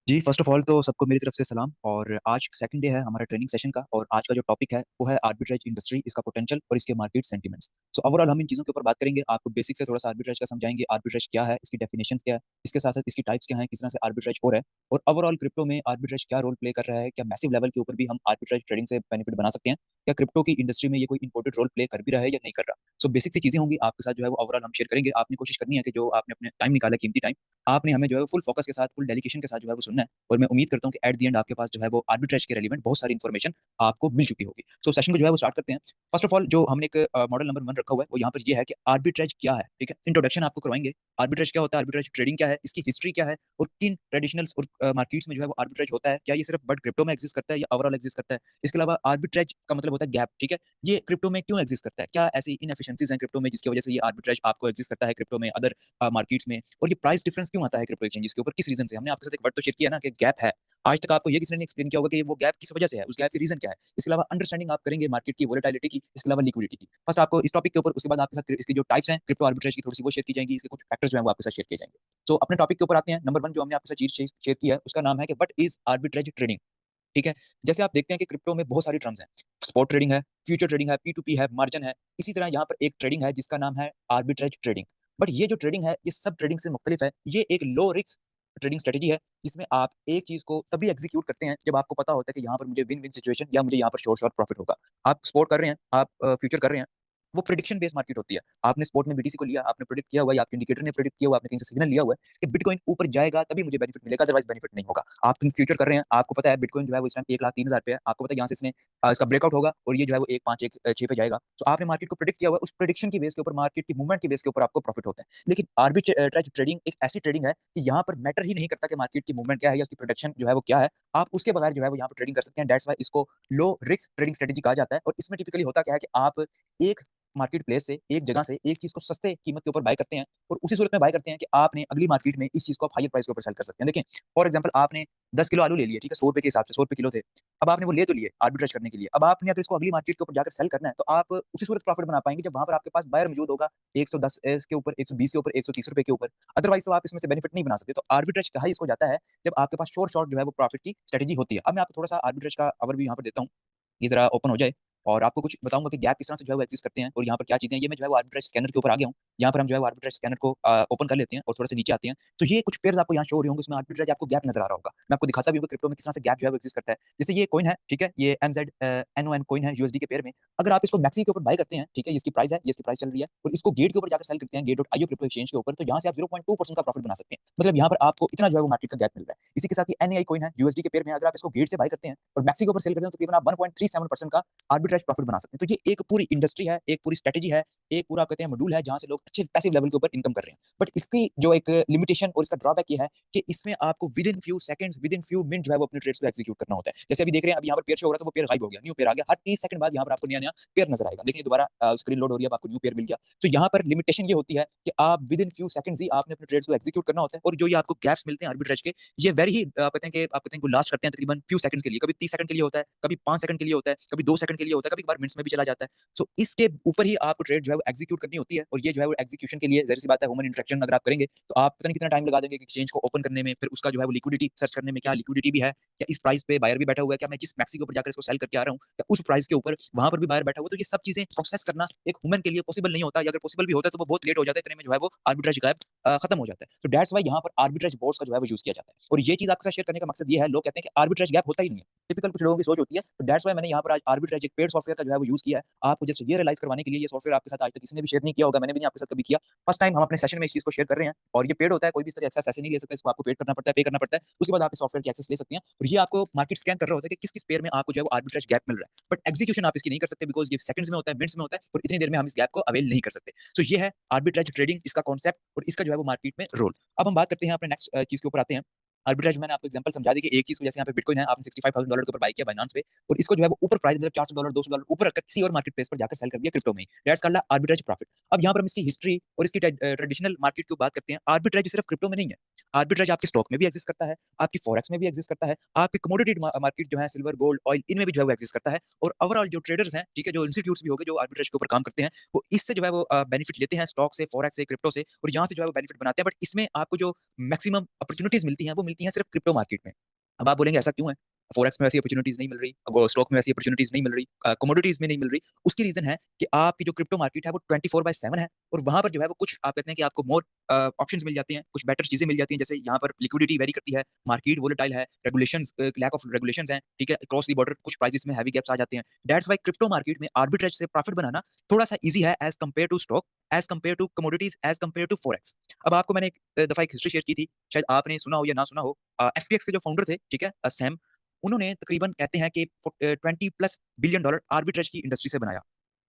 Ji, first of all तो सबको मेरी तरफ से सलाम और आज सेकंड डे है हमारा ट्रेनिंग सेशन का और आज का जो टॉपिक है, वो है आर्बिट्रेज इंडस्ट्री, इसका पोटेंशियल और इसके मार्केट सेंटिमेंट्स। सो ओवरऑल हम इन चीज़ों के ऊपर बात करेंगे, आपको बेसिक से थोड़ा-सा आर्बिट्रेज का समझाएँगे, आर्बिट्रेज क्या है, इसकी डेफिनिशंस क्या है, इसके साथ-साथ इसकी टाइप्स क्या हैं, किस तरह से आर्बिट्रेज हो रहा है और ओवरऑल क्रिप्टो में आर्बिट्रेज क्या रोल प्ले कर रहा है, क्या मैसिव लेवल के ऊपर भी हम आर्बिट्रेज ट्रेडिंग से बेनिफिट बना सकते हैं, क्या क्रिप्टो की इंडस्ट्री में ये कोई इम्पोर्टेंट रोल प्ले कर भी रहा है या नहीं कर रहा। सो बेसिक सी चीज़ें होंगी, आपके साथ जो है वो ओवरऑल हम शेयर करेंगे। आपने कोशिश करनी है कि जो आपने अपने टाइम निकाला है, कीमती टाइम, आपने हमें जो है वो फुल फोकस के साथ, फुल डेडिकेशन के साथ जो है वो सुनना है और मैं उम्मीद करता हूँ कि एट द एंड आपके पास जो है वो आर्बिट्रेज के रिलेवेंट बहुत सारी इन्फॉर्मेशन आपको मिल चुकी होगी। सो सेशन को जो है वो स्टार्ट करते हैं। फर्स्ट ऑफ ऑल जो हमने एक मॉडल नंबर 1 रखा हुआ है, वो यहाँ पर ये है कि आर्बिट्रेज क्या है, ठीक है? इंट्रोडक्शन आपको करवाएँगे। आर्बिट्रेज क्या होता है, आर्बिट्रेज ट्रेडिंग क्या है, इसकी हिस्ट्री क्या है और किन ट्रेडिशनल्स और मार्केट्स में जो है वो आर्बिट्रेज होता है। क्या ये सिर्फ बट क्रिप्टो में एक्सिस्ट करता है या ओवरऑल एक्सिस्ट करता है? इसके अलावा आर्बिट्रेज का मतलब होता है गैप, ठीक है? ये क्रिप्टो में क्यों एक्सिस्ट करता है? क्या ऐसी इनएफिशिएंसीज हैं क्रिप्टो में जिसकी वजह से ये आर्बिट्रेज आपको एक्सिस्ट करता है क्रिप्टो में, अदर मार्केट्स में? और ये प्राइस डिफरेंस क्यों आता है क्रिप्टो एक्सचेंजेस के ऊपर, किस रीज़न से? हमने आपके साथ एक वर्ड तो शेयर किया ना कि गैप है। आज तक आपको ये किसी ने नहीं एक्सप्लेन किया होगा कि वो गैप किस वजह से है, उस गैप की रीज़न क्या है? इसके अलावा अंडरस्टैंडिंग आप करेंगे मार्केट की वोलेटिलिटी की, इसके अलावा लिक्विडिटी की। फर्स्ट आपको इस टॉपिक के ऊपर, उसके बाद आपके साथ इसकी जो टाइप्स हैं क्रिप्टो आर्बिट्रेज की थोड़ी-सी वो शेयर की जाएँगी, इसके कुछ फैक्टर्स जो हैं वो आपके साथ शेयर किए जाएँगे। सो अपने टॉपिक के ऊपर आते हैं। नंबर 1 जो हमने आपके साथ चीज़ शेयर की है, उसका नाम है कि व्हाट इज़ आर्बिट्रेज ट्रेडिंग, ठीक है? जैसे आप देखते हैं कि क्रिप्टो में बहुत सारी टर्म्स हैं। स्पॉट ट्रेडिंग है, फ्यूचर ट्रेडिंग है, P2P है, मार्जिन है। इसी तरह यहाँ पर एक ट्रेडिंग है जिसका नाम है आर्बिट्रेज ट्रेडिंग। बट ये जो ट्रेडिंग है, ये सब ट्रेडिंग से मुख्तलिफ है। ये एक लो रिस्क ट्रेडिंग स्ट्रेटजी है, जिसमें आप एक चीज़ को तभी एग्ज़ीक्यूट करते हैं जब आपको पता होता है कि यहाँ पर मुझे विन-विन सिचुएशन या मुझे यहाँ पर श्योर प्रॉफिट होगा। आप स्पॉट कर रहे हैं, आप फ्यूचर कर रहे हैं, वो प्रेडिक्शन बेस्ड मार्केट होती है। आपने स्पॉट में बीटीसी को लिया, आपने प्रेडिक्ट किया हुआ है, आपके इंडिकेटर ने प्रेडिक्ट किया हुआ है, आपने कहीं से सिग्नल लिया हुआ है कि बिटकॉइन ऊपर जाएगा तभी मुझे बेनिफिट मिलेगा, अदरवाइज़ बेनिफिट नहीं होगा। आप कहीं फ्यूचर कर रहे हैं, आपको पता है बिटकॉइन जो है वो इस टाइम 1,03,000 पे है। आपको पता है यहाँ से इसने इसका ब्रेकआउट होगा और ये जो है वो 1,5 1 6 पे जाएगा। तो आपने मार्केट को प्रेडिक्ट किया हुआ है, उस प्रेडिक्शन की बेस के ऊपर, मार्केट की मूवमेंट की बेस के ऊपर आपको प्रॉफिट होता है। लेकिन आर्बिट्रेज ट्रेडिंग एक ऐसी ट्रेडिंग है कि यहाँ पर मैटर ही नहीं करता कि मार्केट की मूवमेंट क्या है या उसकी प्रोडक्शन जो है वो क्या है। आप उसके बगैर जो है वो यहाँ पर ट्रेडिंग कर सकते हैं। दैट्स व्हाई इसको लो रिस्क ट्रेडिंग स्ट्रेटजी कहा जाता है और इसमें टिपिकली होता क्या है कि आप एक मार्केट प्लेस से, एक जगह से एक चीज़ को सस्ते कीमत के ऊपर बाय करते हैं और उसी सूरत में बाय करते हैं कि आपने अगली मार्केट में इस चीज़ को आप हायर प्राइस के ऊपर सेल कर सकते हैं। देखिए, फॉर एग्जांपल आपने 10 किलो आलू ले लिए, ठीक है? ₹100 के हिसाब से, ₹100 किलो थे। अब आपने वो ले तो लिए आर्बिट्रेज करने के लिए। अब आपने अगर इसको अगली मार्केट के ऊपर जाकर सेल करना है, तो आप उसी सूरत प्रॉफिट बना पाएँगे जब वहाँ पर आपके पास बायर मौजूद होगा 110 के ऊपर, 120 के ऊपर, ₹130 के ऊपर। अदरवाइज़ तो आप इसमें से बेनिफिट नहीं बना सकते। तो आर्बिट्रेज कहा ही इसको जाता है, जब आपके पास शॉर्ट जो है वो प्रॉफिट की स्ट्रेटजी होती है। अब मैं आपको थोड़ा-सा आर्बिट्रेज का ओवरव्यू यहाँ पर देता हूँ। ये ज़रा ओपन हो जाए और आपको कुछ बताऊँगा कि गैप किस तरह से जो है वो एक्सिस्ट करते हैं और यहाँ पर क्या चीज़ें हैं। ये मैं जो है वो आर्बिट्रेज स्कैनर के ऊपर आ गया हूँ। यहाँ पर हम जो है वो आर्बिट्रेज स्कैनर को ओपन कर लेते हैं और थोड़ा सा नीचे आते हैं। तो ये कुछ पेयर्स आपको यहाँ शो हो रही होंगी, उसमें आर्बिट्रेज आपको गैप नज़र आ रहा होगा। मैं आपको दिखाता भी हूँ कि क्रिप्टो में किस तरह से गैप जो है वो एक्सिस्ट करता है। जैसे ये कॉइन है, ठीक है? ये NON कॉइन है यूएसडी के पेयर में। अगर आप इसको मैक्सी के ऊपर बाय करते हैं, ठीक है? ये इसकी प्राइस है, ये इसकी प्राइस चल रही है और इसको गेट के ऊपर जाकर सेल करते हैं, गेट.io क्रिप्टो एक्सचेंज के ऊपर, तो यहाँ से आप 0.2% का प्रॉफिट बना सकते हैं। मतलब यहाँ पर आपको इतना जो है वो मार्केट का गैप मिल रहा है। इसी के साथ ही NAI कॉइन है यूएसडी के पेयर में, अगर आप इसको गेट से बाय करते हैं और मैक्सी के ऊपर सेल करते हैं, तो तकरीबन आप 1.37% का आर्बिट्रेज प्रॉफिट बना सकते हैं। तो ये एक पूरी इंडस्ट्री है, एक पूरी स्ट्रेटजी है, एक पूरा आप कहते हैं मॉड्यूल है जहाँ से लोग अच्छे पैसिव लेवल के ऊपर इनकम कर रहे हैं। बट इसकी जो एक लिमिटेशन और इसका ड्रॉबैक ये है कि इसमें आपको with in few seconds, with in few minute जो है वो अपने ट्रेड्स को एग्जीक्यूट करना होता है। जैसे अभी देख रहे हैं, अभी यहाँ पर पेयर शो हो रहा था, वो पेयर गायब हो गया, न्यू पेयर आ गया। हर 30 सेकंड बाद यहाँ पर आपको नया-नया पेयर नजर आएगा। देखिए दोबारा स्क्रीन लोड हो रही है, अब आपको न्यू पेयर मिल गया। तो यहाँ पर लिमिटेशन ये होती है कि आप विद इन फ्यू सेकंड्स ही आपने अपने ट्रेड्स को एग्जीक्यूट करना होता है और जो ये आपको गैप्स मिलते हैं आर्बिट्रेज के, ये वेरी ही आप कहते हैं वो लास्ट करते हैं तकरीबन फ्यू सेकंड्स के लिए। कभी 30 सेकंड के लिए होता है, कभी 5 सेकंड के लिए होता है, कभी 2 सेकंड के लिए होता है, कभी-कभार मिनट्स में भी चला जाता है। सो इसके ऊपर ही आपको ट्रेड जो है वो एग्जीक्यूट करनी होती है और ये जो है वो एग्जीक्यूशन के लिए ज़ाहिर-सी बात है ह्यूमन इंटरेक्शन अगर आप करेंगे, तो आप पता नहीं कितना टाइम लगा देंगे कि एक्सचेंज को ओपन करने में, फिर उसका जो है वो लिक्विडिटी सर्च करने में, क्या लिक्विडिटी भी है, क्या इस प्राइस पे बायर भी बैठा हुआ है, क्या मैं जिस मैक्सी के ऊपर जाकर इसको सेल करके आ रहा हूँ, क्या उस प्राइस के ऊपर वहाँ पर भी बायर बैठा हुआ है। तो ये सब चीज़ें प्रोसेस करना एक ह्यूमन के लिए पॉसिबल नहीं होता, या अगर पॉसिबल भी होता है तो वो बहुत लेट हो जाता है, इतने में जो है वो आर्बिट्रेज गायब खत्म हो जाता है। तो दैट्स व्हाई यहाँ पर आर्बिट्रेज बोट्स का जो है वो यूज़ किया जाता है और ये चीज़ आपके साथ शेयर करने का मकसद ये है, लोग कहते हैं कि आर्बिट्रेज गैप होता ही नहीं है। टिपिकल कुछ लोगों की सोच होती है, तो दैट्स व्हाई मैंने यहाँ पर आज आर्बिट्रेज एक पेड सॉफ्टवेयर का जो है वो यूज़ किया है। आपको जस्ट ये रियलाइज़ करवाने के लिए, ये सॉफ्टवेयर आपके साथ आज तक किसी ने भी शेयर नहीं किया होगा, मैंने भी नहीं आपके साथ कभी किया। फर्स्ट टाइम हम अपने सेशन में इस चीज़ को शेयर कर रहे हैं और ये पेड होता है, कोई भी इस तरह एक्सेस ऐसे नहीं ले सकता, इसको आपको पेड करना पड़ता है, पे करना पड़ता है। उसके बाद आप इस सॉफ्टवेयर की एक्सेस ले सकते हैं और ये आपको मार्केट स्कैन कर रहा होता है कि किस-किस पेयर में आपको जो है वो आर्बिट्रेज गैप मिल रहा है। बट एग्जीक्यूशन आप इसकी नहीं कर सकते, बिकॉज़ ये सेकंड्स में होता है, मिनट्स में होता है और इतनी देर में हम इस गैप को अवेल नहीं कर सकते। सो ये है आर्बिट्रेज ट्रेडिंग, इसका कांसेप्ट और इसका जो है वो मार्केट में रोल। अब हम बात करते हैं अपने नेक्स्ट चीज़ के ऊपर आते हैं। आर्बिट्रेज मैंने आपको एग्जांपल समझा दी कि एक चीज़ को, जैसे यहाँ पे बिटकॉइन है, आपने $65,000 के ऊपर बाय किया बाइनेंस पे और इसको जो है वो ऊपर प्राइस मतलब $400 $200 ऊपर रखकर किसी और मार्केट प्लेस पर जाकर सेल कर दिया क्रिप्टो में ही। That's called arbitrage profit. अब यहाँ पर हम इसकी हिस्ट्री और इसकी ट्रेडिशनल मार्केट की बात करते हैं। आर्बिट्रेज सिर्फ क्रिप्टो में नहीं है। आर्बिट्रेज आपके स्टॉक में भी एक्सिस्ट करता है, आपकी फॉरेक्स में भी एक्सिस्ट करता है, आपकी कमोडिटी मार्केट जो है सिल्वर, गोल्ड, ऑयल, इनमें भी जो है वो एक्सिस्ट करता है और ओवरऑल जो ट्रेडर्स हैं, ठीक है, जो इंस्टीट्यूट्स भी हो गए जो आर्बिट्रेज के ऊपर काम करते हैं, वो इससे जो है वो बेनिफिट लेते हैं स्टॉक से, फॉरेक्स से, क्रिप्टो से और यहाँ से जो है वो बेनिफिट बनाते हैं। बट इसमें आपको जो मैक्सिमम अपॉर्चुनिटीज मिलती हैं वो मिलती हैं सिर्फ क्रिप्टो मार्केट में। अब आप बोलेंगे ऐसा क्यों है, फॉरेक्स में ऐसी अपॉर्चुनिटीज नहीं मिल रही, स्टॉक में ऐसी अपॉर्चुनिटीज नहीं मिल रही, कमोडिटीज में नहीं मिल रही। उसकी रीजन है कि आपकी जो क्रिप्टो मार्केट है वो 24/7 है, और वहां पर जो है वो कुछ आप कहते हैं कि आपको मोर ऑप्शंस मिल जाते हैं, कुछ बेटर चीजें मिल जाती हैं। जैसे यहाँ पर लिक्विडिटी वेरी करती है, मार्केट वोलेटाइल है, रेगुलेशंस लैक ऑफ रेगुलेशंस हैं, ठीक है, क्रॉस द बॉर्डर कुछ प्राइसेस में हैवी गैप्स आ जाते हैं। दैट्स व्हाई क्रिप्टो मार्केट में आर्बिट्रेज से प्रॉफिट बनाना थोड़ा सा इजी है as compare to stock, as compare to commodities, as compare to forex. अब आपको मैंने एक दफा एक हिस्ट्री शेयर की थी, शायद आपने सुना हो या ना सुना हो। एफटीएक्स के जो फाउंडर थे, ठीक है, सैम, उन्होंने तकरीबन कहते हैं कि 20+ बिलियन डॉलर आर्बिट्रेज की इंडस्ट्री से बनाया।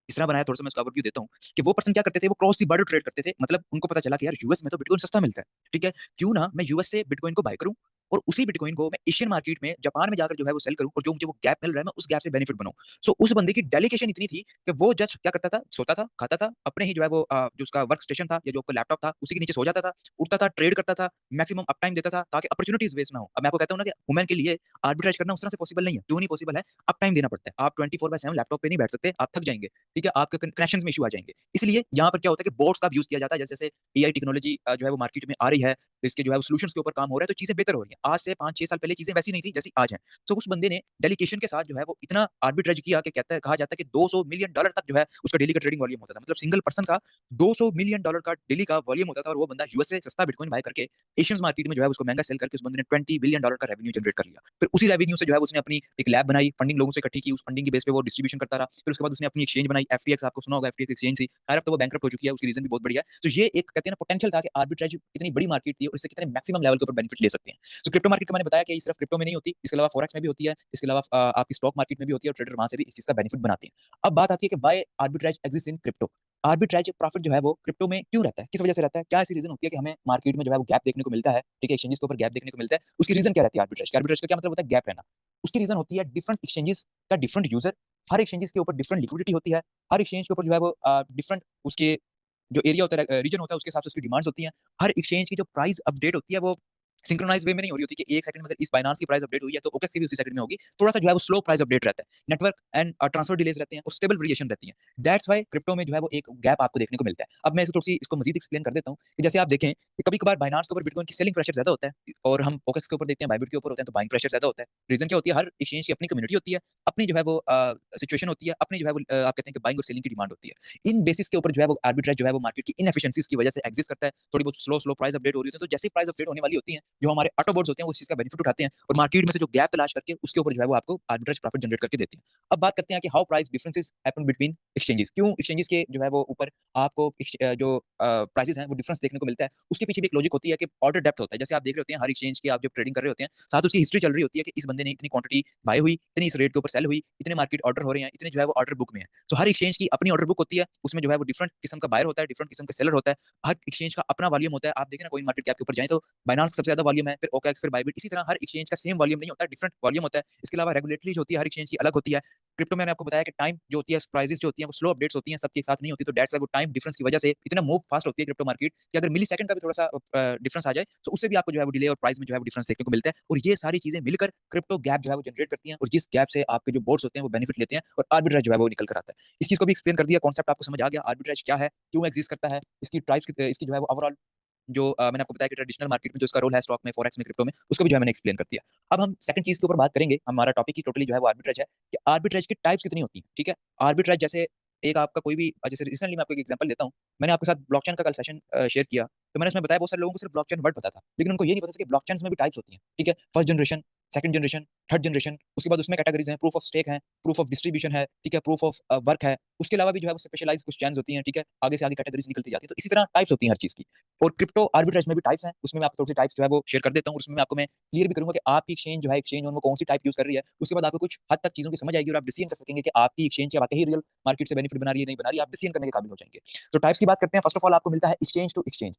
इस तरह बनाया, थोड़ा सा मैं इसका ओवरव्यू देता हूँ कि वो पर्सन क्या करते थे, वो क्रॉस दी बॉर्डर ट्रेड करते थे। मतलब उनको पता चला कि यार यूएस में तो बिटकॉइन सस्ता मिलता है, ठीक है, क्यों ना मैं यूएस से बिटकॉइन को बाय करूं और उसी बिटकॉइन को मैं एशियन मार्केट में जापान में जाकर जो है वो सेल करूं, और जो मुझे वो गैप मिल रहा है मैं उस गैप से बेनिफिट बनाऊं। सो उस बंदे की डेलीकेशन इतनी थी कि वो जस्ट क्या करता था, सोता था, खाता था, अपने ही जो है वो जो उसका वर्क स्टेशन था या जो आपका लैपटॉप था उसी के नीचे सो जाता था, उठता था, ट्रेड करता था, मैक्सिमम अप टाइम देता था ताकि अपॉर्चुनिटीज वेस्ट ना हो। अब मैं आपको कहता हूं ना कि वुमेन के लिए आर्बिट्रेज करना उस तरह से पॉसिबल नहीं है। क्यों नहीं पॉसिबल है? अप टाइम देना पड़ता है, आप 24/7 लैपटॉप पे नहीं बैठ सकते, आप थक जाएंगे, ठीक है, आपके कनेक्शन में इशू आ जाएंगे। इसलिए यहाँ पर क्या होता है कि बोर्ड्स का यूज किया जाता है। जैसे जैसे एआई टेक्नोलॉजी जो है वो मार्केट में आ रही है, इसके जो है सोल्यूशंस के ऊपर काम हो रहा है, तो चीजें बेहतर हो रही हैं। आज से 5-6 साल पहले चीजें वैसी नहीं थी जैसी आज हैं। तो उस बंदे ने डेलीकेशन के साथ जो है वो इतना आर्बिट्रेज किया कि कहता है, कहा जाता है कि 200 मिलियन डॉलर तक जो है उसका डेली का ट्रेडिंग वॉल्यूम होता था। मतलब सिंगल पर्सन का 200 मिलियन डॉलर का डेली का वॉल्यूम होता था, और वो बंदा यूएस से सस्ता बिटकॉइन बाय करके एशियन मार्केट में जो है उसको महंगा सेल करके उस बंदे ने 20 बिलियन डॉलर का रेवेन्यू जनरेट कर लिया। फिर उसी रेवेन्यू से जो है उसने अपनी एक लैब बनाई, फंडिंग लोगों से इकट्ठी की, उस फंडिंग की बेस पे वो डिस्ट्रीब्यूशन करता रहा। फिर उसके बाद उसने अपनी एक्सचेंज बनाई, एफटीएक्स, आपको सुना होगा एफटीएक्स एक्सचेंज थी, खैर अब तो वो बैंकरप्ट हो चुकी है, उसकी रीजन भी बहुत बढ़िया है। तो ये एक कहते हैं ना पोटेंशियल था कि आर्बिट्रेज इतनी बड़ी मार्केट थी और इससे कितने मैक्सिमम लेवल के ऊपर बेनिफिट ले सकते हैं। तो क्रिप्टो मार्केट का मैंने बताया कि सिर्फ क्रिप्टो में नहीं होती, इसके अलावा फॉरेक्स में भी होती है, इसके अलावा आपकी स्टॉक मार्केट में भी होती है, और ट्रेडर वहां से भी इस चीज का बेनिफिट बनाते हैं। अब बात आती है कि why arbitrage exist in crypto. Arbitrage profit जो है वो क्रिप्टो में क्यों रहता है, किस वजह से रहता है, क्या ऐसी रीजन होती है कि हमें मार्केट में जो है वो गैप देखने को मिलता है, ठीक है, एक्सचेंजेस के ऊपर गैप देखने को मिलता है। उसकी रीजन क्या रहती है आर्बिट्रेज, आर्बिट्रेज का क्या मतलब होता है, गैप रहना। उसकी रीजन होती है डिफरेंट एक्सचेंजेस का डिफरेंट यूजर, हर एक्सचेंजेस के ऊपर डिफरेंट लिक्विडिटी होती है, हर एक्सचेंज के ऊपर जो है वो डिफरेंट उसके जो एरिया होता है, रीजन होता है, उसके हिसाब से उसकी डिमांड्स होती हैं। हर एक्सचेंज की जो प्राइस अपडेट होती है वो सिंक्रोनाइज वे में नहीं हो रही होती कि एक सेकंड में अगर इस बाइनांस की प्राइस अपडेट हुई है तो ओकेक्स की भी उसी सेकंड में होगी। थोड़ा सा जो है वो स्लो प्राइस अपडेट रहता है, नेटवर्क एंड ट्रांसफर डिलेज रहते हैं और स्टेबल वेरिएशन रहती है। दैट्स व्हाई क्रिप्टो में जो है वो एक गैप आपको देखने को मिलता है। अब मैं इसको थोड़ी सी इसको मजीद एक्सप्लेन कर देता हूँ कि जैसे आप देखें कि कभी कभार बाइनांस के ऊपर बिटकॉइन की सेलिंग प्रेशर ज्यादा होता है, और हम ओकेक्स के ऊपर देखते हैं, बाइबिट के ऊपर होते हैं, तो बाइंग प्रेशर ज्यादा होता है। रीजन क्या होती है, हर एक्सचेंज की अपनी कम्युनिटी होती है, अपनी जो है वो सिचुएशन होती है, अपनी जो है वो आप कहते हैं कि बाइंग और सेलिंग की डिमांड होती है। इन बेसिस के ऊपर जो है वो आर्बिट्रेज जो है वो मार्केट की इनएफिशिएंसीज की वजह से एग्जिस्ट करता है। थोड़ी बहुत स्लो स्लो प्राइस अपडेट हो रही होती है, तो जैसे प्राइस अपडेट होने वाली होती है, जो हमारे ऑटो बोर्ड्स होते हैं वो इस चीज का बेनिफिट उठाते हैं और मार्केट में से जो गैप तलाश करके उसके ऊपर जो है वो आपको आर्बिट्रेज प्रॉफिट जनरेट करके देते हैं। अब बात करते हैं कि how price differences happen between exchanges, क्यों एक्सचेंजेस के जो है वो ऊपर आपको जो प्राइसेस हैं वो डिफरेंस देखने को मिलता है। उसके पीछे भी एक लॉजिक होती है कि ऑर्डर डेप्थ होता है। जैसे आप देख रहे होते हैं हर एक्सचेंज की आप जब ट्रेडिंग कर रहे होते हैं, साथ उसकी हिस्ट्री चल रही होती है कि इस बंदे ने इतनी क्वांटिटी बाय हुई, इतनी इस रेट के ऊपर सेल हुई, इतने मार्केट ऑर्डर हो रहे हैं, इतने जो है वो ऑर्डर बुक में है। तो हर एक्सचेंज की अपनी ऑर्डर बुक होती है, उसमें जो है वो डिफरेंट किस्म का बायर होता है, डिफरेंट किस्म का सेलर होता है, हर एक्सचेंज का अपना वॉल्यूम होता है। आप देखें ना कोई मार्केट कैप के ऊपर जाए तो बाइनांस सबसे ज्यादा वॉल्यूम है, फिर ओकेएक्स, फिर बाइबिट। इसी तरह हर एक्सचेंज का सेम वॉल्यूम नहीं होता, डिफरेंट वॉल्यूम होता है। इसके अलावा रेगुलेटरी जो होती है हर एक्सचेंज की अलग होती है। क्रिप्टो में मैंने आपको बताया कि टाइम जो होती है, प्राइसेस जो होती हैं वो स्लो अपडेट्स होती हैं, सबके साथ नहीं होती, तो दैट्स व्हाई वो टाइम डिफरेंस की वजह से इतना मूव फास्ट होती है क्रिप्टो मार्केट कि अगर मिली सेकंड का भी थोड़ा सा डिफरेंस आ जाए तो उससे भी आपको जो है वो डिले और प्राइस में जो है वो डिफरेंस देखने को मिलता है। और ये सारी चीजें मिलकर क्रिप्टो गैप जो है वो जनरेट करती हैं, और जिस गैप से आपके जो बोर्ड्स होते हैं वो बेनिफिट लेते हैं और आर्बिट्रेज जो है वो निकल कर आता है। इस चीज को भी एक्सप्लेन कर दिया, कॉन्सेप्ट आपको समझ आ गया, आर्बिट्रेज क्या है, क्यों एग्जिस्ट करता है, इसकी टाइप्स, इसकी जो है वो ओवरऑल जो मैंने आपको बताया कि ट्रेडिशनल मार्केट में जो इसका रोल है, स्टॉक में, फॉरेक्स में, क्रिप्टो में, उसको भी जो है मैंने एक्सप्लेन कर दिया। अब हम सेकंड चीज के ऊपर बात करेंगे, हमारा टॉपिक ही टोटली जो है वो आर्बिट्रेज है कि आर्बिट्रेज की टाइप्स कितनी होती हैं, ठीक है। आर्बिट्रेज जैसे एक आपका कोई भी, जैसे रिसेंटली मैं आपको एक एग्जांपल देता हूँ, मैंने आपके साथ ब्लॉकचेन का कल सेशन शेयर किया, तो मैंने उसमें बताया बहुत सारे लोगों को सिर्फ ब्लॉकचेन वर्ड पता था, लेकिन उनको ये नहीं पता था कि ब्लॉकचेन में भी टाइप्स होती हैं, ठीक है। First generation, second generation, third generation, उसके बाद उसमें कैटेगरीज हैं, प्रूफ ऑफ स्टेक है, प्रूफ ऑफ डिस्ट्रीब्यूशन है, ठीक है, प्रूफ ऑफ वर्क है। उसके अलावा भी जो है वो स्पेशलाइज कुछ चैन्स होती हैं, ठीक है, आगे से आगे कैटेगरीज निकलती जाती है। तो इसी तरह टाइप्स होती हैं हर चीज की। और क्रिप्टो आर्बिट्रेज में भी टाइप्स हैं, उसमें मैं आपको थोड़ी टाइप्स जो है वो शेयर कर देता हूँ, और उसमें मैं आपको मैं क्लियर भी करूंगा कि आपकी एक्सचेंज जो है, एक्सचेंज वो कौन सी टाइप यूज कर रही है। उसके बाद आपको कुछ हद तक चीजों की समझ आएगी और आप डिसीजन कर सकेंगे कि आपकी एक्सचेंज क्या वाकई रियल मार्केट से बेनिफिट बना रही है, नहीं बना रही है, आप डिसीजन करने के काबिल हो जाएंगे। तो टाइप्स की बात करते हैं। फर्स्ट ऑफ ऑल आपको मिलता है एक्सचेंज टू एक्सचेंज।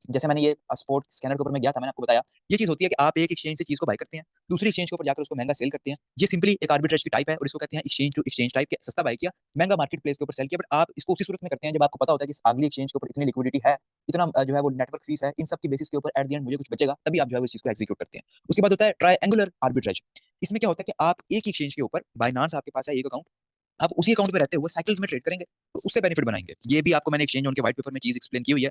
जैसे मैंने ये स्पोर्ट स्कैनर के ऊपर मैं गया था, मैंने आपको बताया ये चीज होती है कि आप एक एक्सचेंज से चीज को बाय करते हैं, दूसरी एक्सचेंज के ऊपर जाकर उसको महंगा सेल करते हैं। ये सिंपली एक आर्बिट्रेज की टाइप है और इसको कहते हैं एक्सचेंज टू एक्सचेंज टाइप के। सस्ता बाय किया, महंगा मार्केट प्लेस के ऊपर सेल किया, बट आप इसको उसी सूरत में करते हैं जब आपको पता होता है कि अगली एक्सचेंज के ऊपर इतनी लिक्विडिटी है, इतना जो है वो नेटवर्क फीस है, इन सब की बेसिस के ऊपर एट द एंड मुझे कुछ बचेगा, तभी आप जो है उस चीज को एग्जीक्यूट करते हैं। उसके बाद होता है ट्रायंगुलर आर्बिट्रेज। इसमें क्या होता है कि आप एक एक्सचेंज के ऊपर, बाइनांस आपके पास है एक अकाउंट, आप उसी अकाउंट पे रहते हुए साइकिल्स में ट्रेड करेंगे तो उससे बेनिफिट बनाएंगे। ये भी आपको मैंने एक्सचेंज ऑन के व्हाइट पेपर में चीज एक्सप्लेन की हुई है।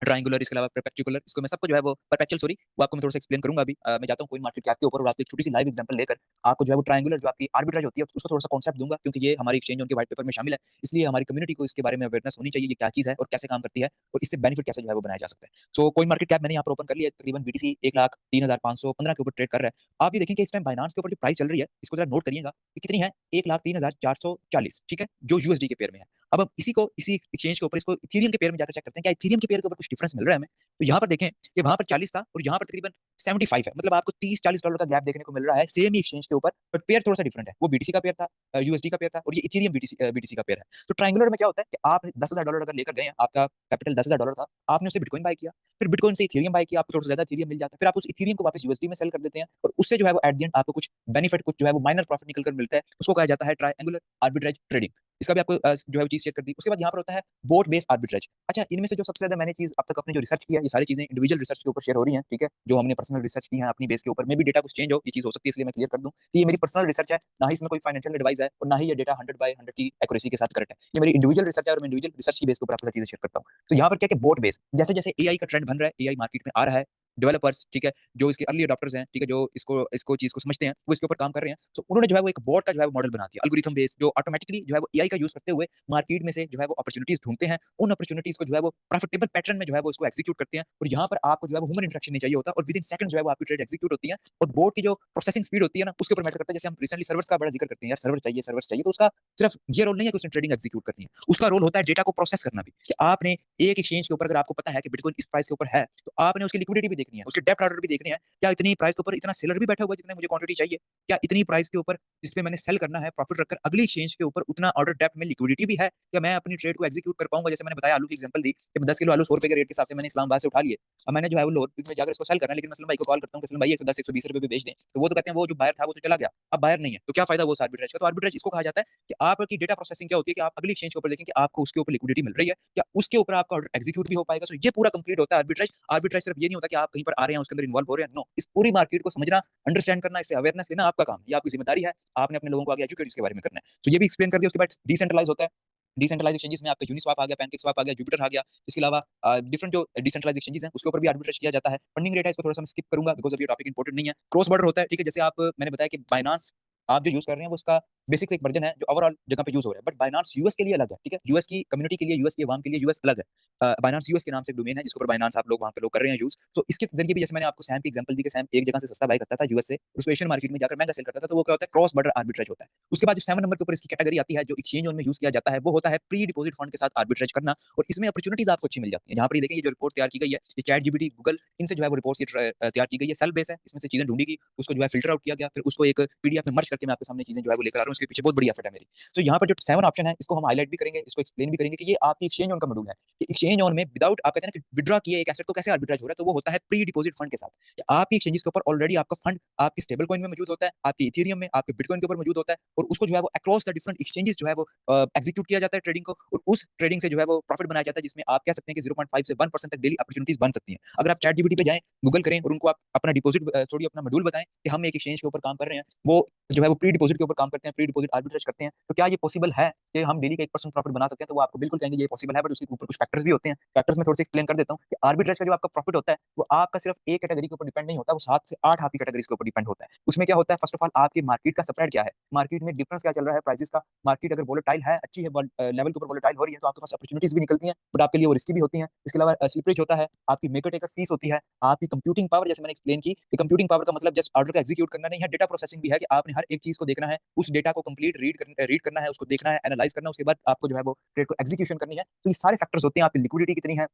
ट्रायंगुलर, इसके अलावा परपेचुकुलर, इसको मैं सबको जो है वो परपेचुअल, सॉरी, वो आपको मैं थोड़ा सा एक्सप्लेन करूंगा अभी। मैं जाता हूँ कोइन मार्केट कैप के ऊपर और आपको एक छोटी सी लाइव एग्जांपल लेकर आपको जो है वो ट्रायंगुलर जो आपकी आर्बिट्राज होती है उसका थोड़ा सा कॉन्सेप्ट दूंगा, क्योंकि ये हमारी एक्सचेंज उनके व्हाइट पेपर में शामिल है। इसलिए हमारी कम्युनिटी को इसके बारे में अवेयरनेस होनी चाहिए, ये क्या चीज है और कैसे काम करती है और इससे बेनिफिट कैसे जो है वो बनाया जा सकता है। सो कोइन मार्केट कैप मैंने यहाँ पर ओपन कर लिया है, तकरीबन बीटीसी 1,03,515 के ऊपर ट्रेड कर रहा है। आप भी देखेंगे इस टाइम बाइनांस के ऊपर जो प्राइस चल रही है इसको जरा नोट करिएगा कि कितनी है, 1,03,440, ठीक है, जो यूएसडी के पेयर में है। अब हम इसी एक्सचेंज के ऊपर इसको इथेरियम के पेयर में जाकर चेक करते हैं, क्या इथेरियम के पेयर के ऊपर कुछ डिफरेंस मिल रहा है हमें। तो यहाँ पर देखें कि वहां पर 40 था और यहाँ पर तकरीबन 75 है, मतलब आपको 30-40 डॉलर का गैप देखने को मिल रहा है सेम ही एक्सचेंज के ऊपर, बट पेयर थोड़ा सा डिफरेंट है। वो बीटीसी का पेयर था, यूएसडी का पेयर था, और ये इथेरियम बीटीसी का पेयर है। तो ट्रायंगुलर में क्या होता है कि आप $10,000 अगर लेकर गए हैं, आपका कैपिटल $10,000 था, आपने उससे बिटकॉइन बाय किया, फिर बिटकॉइन से इथेरियम बाय किया, आपको थोड़ा ज्यादा इथेरियम मिल जाता है, फिर आप उस इथेरियम को वापस यूएसडी में सेल कर देते हैं और उससे जो है वो एट द एंड आपको कुछ बेनिफिट, कुछ जो है वो माइनर प्रॉफिट निकल कर मिलता है, उसको कहा जाता है ट्रायंगुलर आर्बिट्रेज ट्रेडिंग। इसका भी आपको जो है वो चीज शेयर कर दी। उसके बाद यहाँ पर होता है बोट बेस्ड आर्बिट्रेज। अच्छा, इनमें से जो सबसे ज्यादा मैंने चीज अब तक अपने जो रिसर्च किया, ये सारी चीजें इंडिविजुअल रिसर्च के ऊपर शेयर हो रही हैं, ठीक है, जो हमने पर्सनल रिसर्च की है अपनी बेस के ऊपर, में भी डेटा कुछ चेंज हो, ये चीज हो सकती है, इसलिए मैं क्लियर कर दूं कि ये मेरी पर्सनल रिसर्च है, ना ही इसमें कोई फाइनेंशियल एडवाइस है और ना ही ये डेटा 100/100 की एक्यूरेसी के साथ करेक्ट है। ये मेरी इंडिविजुअल रिसर्च है और मैं इंडिविजुअल रिसर्च की बेस के ऊपर आपको चीजें शेयर करता हूँ। तो यहाँ पर क्या बोट बेस, जैसे जैसे एआई का ट्रेंड बन रहा है, एआई मार्केट में आ रहा है, डेवलपर्स, ठीक है, जो इसके अर्ली अडॉप्टर्स हैं, ठीक है, जो इसको इसको चीज को समझते हैं, वो इसके ऊपर काम कर रहे हैं। तो उन्होंने जो है वो एक बॉट का जो है वो मॉडल बना दिया, एल्गोरिथम बेस्ड, जो ऑटोमेटिकली जो है वो एआई का यूज करते हुए मार्केट में से जो है वो अपॉर्चुनिटीज ढूंढते हैं, उन अपॉर्चुनिटीज को जो है वो प्रॉफिटेबल पैटर्न में जो है वो इसको एग्जीक्यूट करते हैं, और यहाँ पर आपको जो है वो ह्यूमन इंटरेक्शन नहीं चाहिए होता और विद इन सेकंड जो है वो आपकी ट्रेड एग्जीक्यूट होती है। और बोर्ड की जो प्रोसेसिंग स्पीड होती है ना, उसके ऊपर मैटर करता है। जैसे हम रिसेंटली सर्वर्स का बड़ा जिक्र करते हैं, यार सर्वर चाहिए, तो उसका सिर्फ ये रोल नहीं है कि उसने ट्रेडिंग एग्जीक्यूट करनी है, उसका रोल होता है डेटा को प्रोसेस करना भी, कि आपने एक एक्सचेंज के ऊपर अगर आपको पता है कि बिटकॉइन इस प्राइस के ऊपर है, तो आपने उसकी लिक्विडिटी भी देखनी है, उसके डेप्थ ऑर्डर भी देखने हैं, क्या इतनी प्राइस के ऊपर इतना सेलर भी बैठा हुआ है जितने मुझे क्वांटिटी चाहिए, क्या इतनी प्राइस के ऊपर जिसमें मैंने सेल करना है प्रॉफिट रखकर अगली एक्सचेंज के ऊपर उतना ऑर्डर डेप्थ में लिक्विडिटी भी है, क्या मैं अपनी ट्रेड को एग्जीक्यूट कर पाऊंगा। जैसे मैंने बताया आलू की एग्जांपल दी कि 10 किलो आलू 100 रुपए के रेट के हिसाब से मैंने इस्लामाबाद से उठा लिए, अब मैंने जो है वो लोअर पीक में जाकर इसको सेल करना है, लेकिन मैं असलम भाई को कॉल करता हूँ कि असलम भाई 110-120 रुपए पे बेच दें, तो वो तो कहते हैं वो जो बायर था वो तो चला गया, अब बायर नहीं है, तो क्या फायदा वो आर्बिट्रेज का। तो आर्बिट्रेज इसको कहा जाता है कि आपकी डेटा प्रोसेसिंग क्या होती है कि आप अगली एक्सचेंज के ऊपर देखें कि आपको उसके ऊपर लिक्विडिटी मिल रही है, क्या उसके ऊपर आपका ऑर्डर एग्जीक्यूट भी हो पाएगा। तो ये पूरा कंप्लीट होता है आर्बिट्रेज। आर्बिट्रेज सिर्फ ये नहीं होता कि आप कहीं पर आ रहे हैं उसके अंदर इन्वॉल्व हो रहे हैं, नो, इस पूरी मार्केट को समझना, अंडरस्टैंड करना, इससे अवेयरनेस लेना आपका काम है, ये आपकी जिम्मेदारी है, आपने अपने लोगों को आगे एजुकेट इसके बारे में करना है। तो ये भी एक्सप्लेन कर दिया। उसके बाद डिसेंट्रलाइज होता है, डिसेंट्रलाइज एक्सचेंजेस में आपका यूनिस्वैप आ गया, पैनकेकस्वैप आ गया, जुपिटर आ गया, इसके अलावा डिफरेंट जो डिसेंट्रलाइज एक्सचेंजेस हैं उसके ऊपर भी आर्बिट्रेज किया जाता है। फंडिंग रेट है, इसको थोड़ा सा मैं स्किप करूंगा बिकॉज अभी टॉपिक इंपॉर्टेंट नहीं है। क्रॉस बॉर्डर होता है, ठीक है, जैसे आप मैंने बताया कि बाइनांस आप जो यूज कर रहे हैं वो उसका बेसिक एक वर्जन है जो ओवरऑल जगह पे यूज हो रहा है, बट बाइनांस यूएस के लिए अलग है, ठीक है, यूएस की कम्युनिटी के लिए, यूएस के अवाम के लिए यूएस अलग है। बाइनांस यूएस के नाम से एक डोमेन है जिसके ऊपर बाइनांस आप लोग वहां पे लोग कर रहे हैं यूज। तो इसके जरिए भी जैसे मैंने आपको सैम की एग्जांपल दी कि सैम एक जगह से सस्ता बाय करता था यूएस से, उसको एशियन मार्केट में जाकर महंगा सेल करता था, तो वो क्या होता है, क्रॉस बॉर्डर आर्बिट्रेज होता है। उसके बाद जो 7 नंबर के ऊपर इसकी कैटेगरी आती है जो एक्सचेंज में यूज किया जाता है, वो होता है प्री डिपॉजिट फंड के साथ आर्बिट्रेज करना, और इसमें अपॉर्चुनिटीज आपको अच्छी मिल जाती है। यहाँ पर ये देखें, ये जो रिपोर्ट तैयार की गई है, ये चैट जीपीटी, गूगल, इनसे जो है वो रिपोर्ट तैयार की गई है, सेल बेस है, इसमें से चीजें ढूंढी, उसको जो है फिल्टर आउट किया गया, फिर उसको एक पीडीएफ में मर्ज करके मैं आपके सामने चीजें जो है वो लेकर आ रहा हूँ, उसके पीछे बहुत बड़ी एफर्ट है मेरी। तो यहाँ पर जो 7 ऑप्शन है इसको हम हाईलाइट भी करेंगे, इसको एक्सप्लेन भी करेंगे कि ये आपकी एक्सचेंज ऑन का मॉड्यूल है कि एक्सचेंज ऑन में विदाउट आप कहते हैं ना कि विड्रॉ किए एक एसेट को कैसे आर्बिट्रेज हो रहा है, तो वो होता है प्री डिपॉजिट फंड के साथ। कि आपकी एक्सचेंजेस के ऊपर ऑलरेडी आपका फंड आपकी स्टेबल कॉइन में मौजूद होता है, आपकी इथेरियम में, आपके बिटकॉइन के ऊपर मौजूद होता है, और उसको जो है वो अक्रॉस द डिफरेंट एक्सचेंजेस जो है वो एग्जीक्यूट किया जाता है ट्रेडिंग को, और उस ट्रेडिंग से जो है वो प्रॉफिट बनाया जाता है, जिसमें आप कह सकते हैं कि 0.5 से 1% तक डेली अपॉर्चुनिटीज बन सकती हैं। अगर आप चैट जीपीटी पे जाएं, गूगल करें और उनको आप अपना डिपॉजिट सॉरी अपना मॉड्यूल बताएं कि हम एक एक्सचेंज के ऊपर काम कर रहे हैं, वो जो है वो प्री डिपॉजिट के ऊपर काम करते हैं, प्री डिपॉजिट आर्बिट्रेज करते हैं, तो क्या ये पॉसिबल है कि हम डेली का 1% प्रॉफिट बना सकते हैं, तो वो आपको बिल्कुल कहेंगे ये पॉसिबल है, बट उसके ऊपर कुछ फैक्टर्स भी होते हैं। फैक्टर्स में थोड़ा सा एक्सप्लेन कर देता हूँ कि आर्बिट्रेज का जो आपका प्रॉफिट होता है वो आपका सिर्फ एक कैटेगरी के ऊपर डिपेंड नहीं होता, वो 7 से 8 आपकी कैटेगरीज के ऊपर डिपेंड होता है। उसमें क्या होता है, फर्स्ट ऑफ ऑल आपकी मार्केट का स्प्रेड क्या है, मार्केट में डिफरेंस क्या चल रहा है प्राइसेस का, मार्केट अगर वोलेटाइल है, अच्छी है, लेवल के ऊपर वोलेटाइल हो रही है, तो आपके पास अपॉर्चुनिटीज भी निकलती हैं, बट आपके लिए वो रिस्की भी होती हैं। इसके अलावा स्लिपरेज होता है, आपकी मेकर टेकर फीस होती है, आपकी कंप्यूटिंग पावर, जैसे मैंने एक्सप्लेन की, कंप्यूटिंग पावर का मतलब जस्ट ऑर्डर का एग्जीक्यूट करना नहीं है, डेटा प्रोसेसिंग भी है कि आपने हर एक चीज को देखना है, उस डेटा को कंप्लीट रीड करना है, उसको देखना है, एनालाइज करना है, उसके बाद आपको जो है वो ट्रेड को एग्जीक्यूशन करनी है। तो ये सारे फैक्टर्स होते हैं, आपकी लिक्विडिटी कितनी है,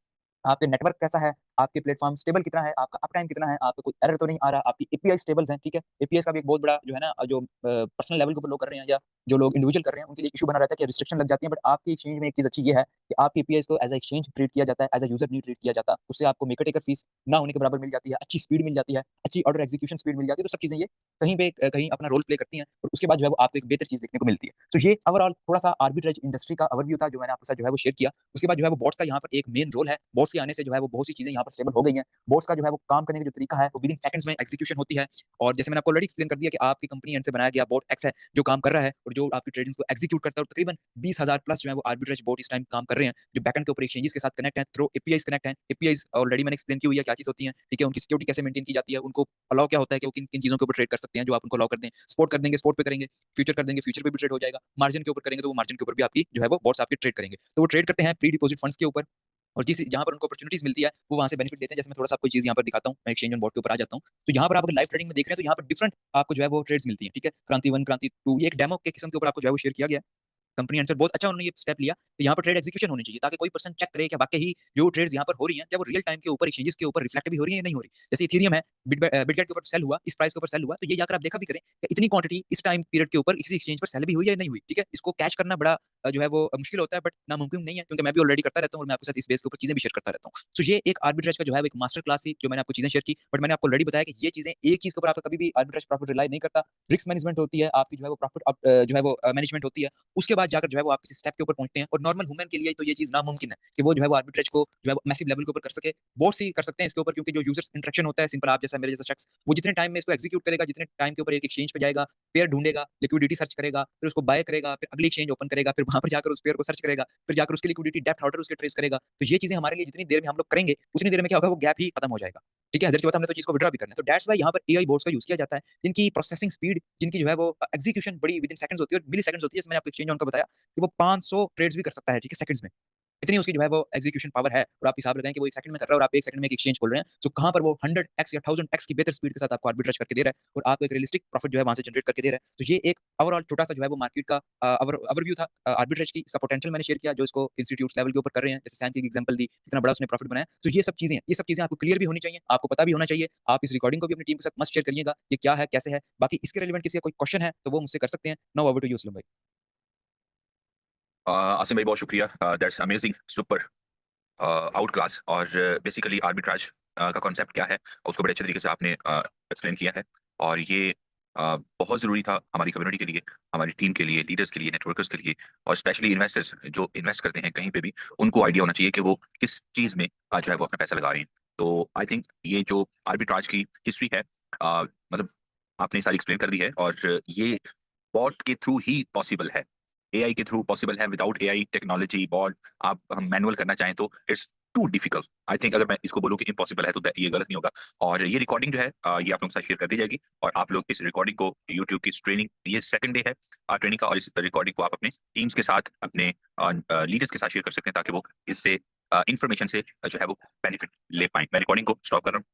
आपके नेटवर्क कैसा है, आपके प्लेटफॉर्म स्टेबल कितना है, आपका अप टाइम कितना है, आपको कोई एरर तो नहीं आ रहा, आपकी एपीआई स्टेबल्स हैं, ठीक है। एपीआई का भी एक बहुत बड़ा जो है ना, जो पर्सनल लेवल के ऊपर लोग कर रहे हैं या जो लोग इंडिविजुअल कर रहे हैं उनके लिए इशू बना रहता है कि रिस्ट्रिक्शन लग जाती है, बट आपकी एक्सचेंज में एक चीज अच्छी ये है कि आपकी एपीआई को एज एक्सचेंज ट्रीट किया जाता है, एज यूजर नहीं ट्रीट किया जाता, उससे आपको मेकर टेकर फीस ना होने के बराबर मिल जाती है, अच्छी स्पीड मिल जाती है, अच्छी ऑर्डर एग्जीक्यूशन स्पीड मिल जाती है, तो सब चीजें ये कहीं पे कहीं अपना रोल प्ले करती हैं, और उसके बाद जो है वो आपको एक बेहतर चीज देखने को मिलती है। तो ये ओवरऑल थोड़ा सा आर्बिट्रेज इंडस्ट्री का ओवरव्यू था जो मैंने आपके साथ जो है वो शेयर किया। उसके बाद जो है वो बॉट्स का यहाँ पर एक मेन रोल है, बॉट्स के आने से जो है वो बहुत सी चीजें यहाँ पर स्टेबल हो गई हैं। बोट्स का जो है वो काम करने का जो तरीका है वो विदिन सेकंड्स में एग्जीक्यूशन होती है। और जैसे मैंने आपको ऑलरेडी एक्सप्लेन कर दिया कि आपकी कंपनी एंड से बनाया गया बोट एक्स है जो काम कर रहा है और जो आपकी ट्रेडिंग को एग्जीक्यूट करता है, और तकरीबन 20,000 प्लस जो है वो आर्बिट्रेज बोट इस टाइम काम कर रहे हैं, जो बैकएंड के ऊपर एक्सचेंजेस के साथ कनेक्ट है, थ्रू एपीआईज कनेक्ट है। एपीआईज ऑलरेडी मैंने एक्सप्लेन की हुई है क्या चीज होती है, ठीक है, उनकी सिक्योरिटी कैसे मेंटेन की जाती है, उनको अलाउ क्या होता है कि वो किन किन चीजों के ऊपर ट्रेड कर सकते हैं, जो आप उनको अलाउ कर दें। स्पॉट कर देंगे, स्पॉट पे करेंगे, फ्यूचर कर देंगे, फ्यूचर पे भी ट्रेड हो जाएगा, मार्जिन के ऊपर करेंगे तो वो मार्जिन के ऊपर भी आपकी जो है वो बोट्स आपके ट्रेड करेंगे। तो वो ट्रेड करते हैं प्री डिपॉजिट फंड्स के ऊपर, और जिस जहाँ पर उनको अपॉर्चुनिटीज मिलती है वो वहाँ से बेनिफिट लेते हैं। जैसे मैं थोड़ा सा आपको चीज यहाँ पर दिखाता हूँ, मैं एक्सचेंज ऑन बोर्ड के ऊपर आ जाता हूँ। तो यहाँ पर आप अगर लाइव ट्रेडिंग में देख रहे हैं तो यहाँ पर डिफरेंट आपको जो है वो ट्रेड्स मिलती है, ठीक है। क्रांति 1, क्रांति 2, ये एक डेमो के किस्म के ऊपर आपको जो है वो शेयर किया गया। कंपनी आंसर बहुत अच्छा उन्होंने ये स्टेप लिया कि यहाँ पर ट्रेड एग्जीक्यूशन होनी चाहिए, ताकि कोई पर्सन चेक करे कि वाकई ही जो ट्रेड्स यहाँ पर हो रही हैं क्या वो रियल टाइम के ऊपर एक्सचेंजेस के ऊपर रिफ्लेक्ट भी हो रही है या नहीं हो रही। जैसे इथेरियम है, बिटगेट के ऊपर सेल हुआ, इस प्राइस के ऊपर सेल हुआ, तो ये जाकर आप देखा भी करें कि इतनी क्वांटिटी इस टाइम पीरियड के ऊपर इसी एक्सचेंज पर सेल भी हुई है या नहीं हुई, ठीक है। इसको कैच करना बड़ा जो है वो मुश्किल होता है, बट नामुमकिन नहीं है, क्योंकि मैं भी ऑलरेडी करता रहता हूँ और मैं आपके साथ इस बेस के ऊपर चीजें भी शेयर करता रहता हूँ। तो ये एक आर्बिट्रेज का जो है एक मास्टर क्लास थी जो मैंने आपको चीजें शेयर की, बट मैंने आपको ऑलरेडी बताया कि ये चीजें एक चीज के ऊपर आपका कभी भी आर्बिट्रेज प्रॉफिट रिलाई नहीं करता। रिस्क मैनेजमेंट होती है आपकी, जो है वो प्रॉफिट जो है वो मैनेजमेंट होती है, उसके बाद जाकर जो है वो आप किसी स्टेप के ऊपर पहुंचते हैं। और नॉर्मल ह्यूमन के लिए तो ये चीज नामुमकिन है कि वो जो है वो आर्बिट्रेज को जो है वो मैसिव लेवल के ऊपर कर सके। बोट्स ही कर सकते हैं इसके ऊपर, क्योंकि जो यूजर्स इंटरेक्शन होता है, सिंपल आप जैसा मेरे जैसा शख्स, वो जितने टाइम में इसको एग्जीक्यूट करेगा, जितने टाइम के ऊपर एक एक्सचेंज पे जाएगा, पेयर ढूंढेगा, लिक्विडिटी सर्च करेगा, फिर उसको बाय करेगा, फिर अगली एक्सचेंज ओपन करेगा, फिर वहां पर जाकर उस पेयर को सर्च करेगा, फिर जाकर उसकी लिक्विडिटी डेप्थ ऑर्डर उसके ट्रेस करेगा। तो ये चीजें हमारे लिए जितनी देर में हम लोग करेंगे उतनी देर में क्या होगा, वो गैप ही खत्म हो जाएगा, ठीक है। जैसे बात हमने तो चीज को विड्रॉ भी करना है, तो दैट्स वाई यहाँ पर एआई बोर्ड्स का यूज किया जाता है, जिनकी प्रोसेसिंग स्पीड, जिनकी जो है वो एग्जीक्यूशन बड़ी विद इन सेकंड्स होती है और मिली सेकंड्स होती है। जैसे मैंने आपको एक्सचेंज ऑन का बताया कि वो 500 ट्रेड्स भी कर सकता है, ठीक है, सेकंड्स में। इतनी उसकी जो है वो एग्जीक्यूशन पावर है, और आप हिसाब लगाएं कि वो 1 सेकंड में कर रहा है और आप 1 सेकंड में एक एक्सचेंज खोल रहे हैं, तो कहां पर वो 100x या 1000x की बेहतर स्पीड के साथ आपको आर्बिट्रेज करके दे रहा है और आपको एक रियलिस्टिक प्रॉफिट जो है वहां से जनरेट करके दे रहा है। तो ये एक ओवरऑल छोटा सा जो है वो मार्केट का ओवरव्यू था आर्बिट्रेज की। इसका पोटेंशियल मैंने शेयर किया जो इसको इंस्टीट्यूट्स लेवल के ऊपर कर रहे हैं, जैसे सैम की एग्जांपल दी, कितना बड़ा उसने प्रॉफिट बनाया। तो ये सब चीजें आपको क्लियर भी होनी चाहिए, आपको पता भी होना चाहिए। आप इस रिकॉर्डिंग को भी अपनी टीम के साथ मस्ट शेयर करिएगा, ये क्या है, कैसे है। बाकी इसके रिलेवेंट किसी का कोई क्वेश्चन है तो वो मुझसे कर सकते हैं। Now over to you Aslam भाई। आसिम भाई बहुत शुक्रिया। That's amazing, super, out class. और बेसिकली आर्बिट्राज का कॉन्सेप्ट क्या है उसको बड़े अच्छे तरीके से आपने एक्सप्लेन किया है। और ये बहुत ज़रूरी था हमारी कम्युनिटी के लिए, हमारी टीम के लिए, लीडर्स के लिए, नेटवर्कर्स के लिए, और स्पेशली इन्वेस्टर्स जो इन्वेस्ट करते हैं कहीं पे भी, उनको आइडिया होना चाहिए कि वो किस चीज़ में जो है वो अपना पैसा लगा रहे हैं। तो आई थिंक ये जो आर्बिट्राज की हिस्ट्री है, मतलब आपने सारी एक्सप्लेन कर दी है। और ये बॉट के थ्रू ही पॉसिबल है, एआई के थ्रू पॉसिबल है। विदाउट एआई टेक्नोलॉजी बॉट आप हम मैनुअल करना चाहें तो it's too difficult. I think अगर मैं इसको बोलूं कि इम्पॉसिबल है तो ये गलत नहीं होगा। और ये रिकॉर्डिंग जो है ये आप लोगों के साथ शेयर कर दी जाएगी, और आप लोग इस रिकॉर्डिंग को यूट्यूब की ट्रेनिंग, ये सेकंड डे है ट्रेनिंग का, और इस रिकॉर्डिंग को आप अपने टीम्स के साथ, अपने लीडर्स के साथ शेयर कर सकते हैं, ताकि वो इससे इंफॉर्मेशन से जो है वो बेनिफिट ले पाए। मैं रिकॉर्डिंग को स्टॉप कर रहा हूँ।